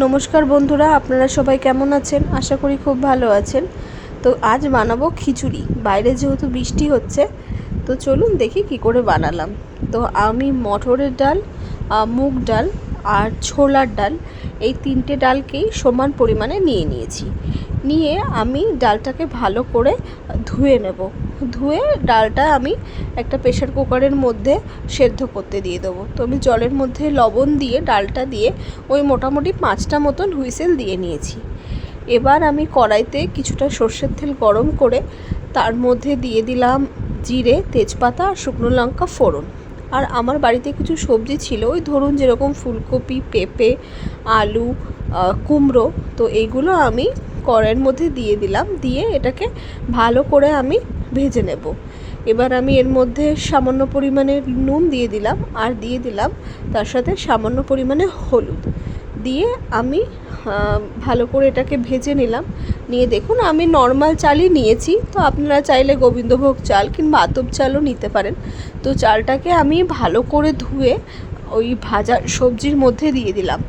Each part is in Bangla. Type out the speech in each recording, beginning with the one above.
নমস্কার বন্ধুরা, আপনারা সবাই কেমন আছেন? আশা করি খুব ভালো আছেন। তো আজ বানাবো খিচুড়ি। বাইরে যেহেতু বৃষ্টি হচ্ছে, তো চলুন দেখি কি করে বানালাম। তো আমি মটরের ডাল, মুগ ডাল আর ছোলার ডাল, এই তিনটে ডালকেই সমান পরিমাণে নিয়েছি। নিয়ে আমি ডালটাকে ভালো করে ধুয়ে নেব। ধুয়ে ডালটা আমি একটা প্রেশার কুকারের মধ্যে সেদ্ধ করতে দিয়ে দেবো। তো আমি জলের মধ্যে লবণ দিয়ে ডালটা দিয়ে ওই মোটামুটি 5টা মতন হুইসেল দিয়ে নিয়েছি। এবার আমি কড়াইতে কিছুটা সর্ষের তেল গরম করে তার মধ্যে দিয়ে দিলাম জিরে, তেজপাতা আর শুকনো লঙ্কা ফোড়ন। আর আমার বাড়িতে কিছু সবজি ছিল, ওই ধরুন যেরকম ফুলকপি, পেঁপে, আলু, কুমড়ো, তো এইগুলো আমি কড়াইয়ের মধ্যে দিয়ে দিলাম। দিয়ে এটাকে ভালো করে আমি ভেজে নেব। এবার আমি এর মধ্যে সামান্য পরিমাণে নুন দিয়ে দিলাম আর দিয়ে দিলাম তার সাথে সামান্য পরিমাণে হলুদ দিয়ে আমি ভালো করে এটাকে ভেজে নিলাম। নিয়ে দেখুন আমি নর্মাল চালই নিয়েছি, তো আপনারা চাইলে গোবিন্দভোগ চাল কিংবা আতপ চালও নিতে পারেন। তো চালটাকে আমি ভালো করে ধুয়ে ওই ভাজা সবজির মধ্যে দিয়ে দিলাম।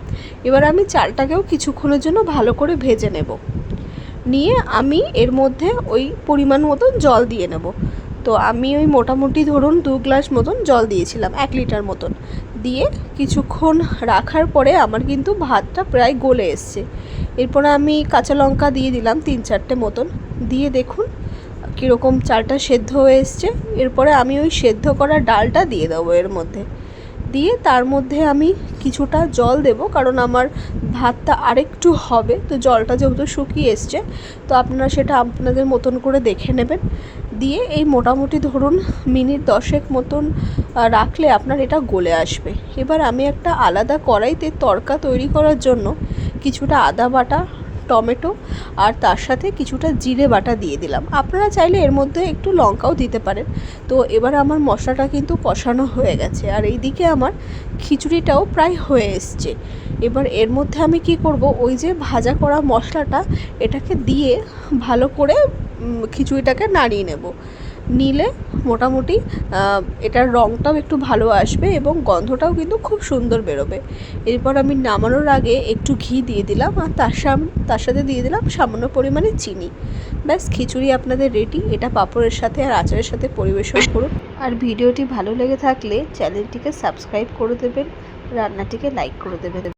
এবার আমি চালটাকেও কিছুক্ষণের জন্য ভালো করে ভেজে নেব। নিয়ে আমি এর মধ্যে ওই পরিমাণ মতন জল দিয়ে নেব। তো আমি ওই মোটামুটি ধরুন 2 গ্লাস মতন জল দিয়েছিলাম, 1 লিটার মতন। দিয়ে কিছুক্ষণ রাখার পরে আমার কিন্তু ভাতটা প্রায় গলে এসছে। এরপরে আমি কাঁচা লঙ্কা দিয়ে দিলাম 3-4টে মতন। দিয়ে দেখুন কীরকম চালটা সেদ্ধ হয়ে এসছে। এরপরে আমি ওই সেদ্ধ করা ডালটা দিয়ে দেবো এর মধ্যে। দিয়ে তার মধ্যে আমি কিছুটা জল দেব, কারণ আমার ভাতটা আরেকটু হবে। তো জলটা যেহেতু শুকিয়ে এসছে, তো আপনারা সেটা আপনাদের মতন করে দেখে নেবেন। দিয়ে এই মোটামুটি ধরুন মিনিট 10 মতন রাখলে আপনার এটা গলে আসবে। এবার আমি একটা আলাদা কড়াইতে তড়কা তৈরি করার জন্য কিছুটা আদা বাটা, টমেটো আর তার সাথে কিছুটা জিরে বাটা দিয়ে দিলাম। আপনারা চাইলে এর মধ্যে একটু লঙ্কাও দিতে পারেন। তো এবার আমার মশলাটা কিন্তু কষানো হয়ে গেছে আর এইদিকে আমার খিচুড়িটাও প্রায় হয়ে এসছে। এবার এর মধ্যে আমি কি করব, ওই যে ভাজা করা মশলাটা এটাকে দিয়ে ভালো করে খিচুড়িটাকে নাড়িয়ে নেব। নিলে মোটামুটি এটার রঙটাও একটু ভালো আসবে এবং গন্ধটাও কিন্তু খুব সুন্দর বেরোবে। এরপর আমি নামানোর আগে একটু ঘি দিয়ে দিলাম আর তার সাথে দিয়ে দিলাম সামান্য পরিমাণে চিনি। ব্যাস, খিচুড়ি আপনাদের রেডি। এটা পাঁপড়ের সাথে আর আচারের সাথে পরিবেশন করুন। আর ভিডিওটি ভালো লেগে থাকলে চ্যানেলটিকে সাবস্ক্রাইব করে দেবেন, রান্নাটিকে লাইক করে দেবেন।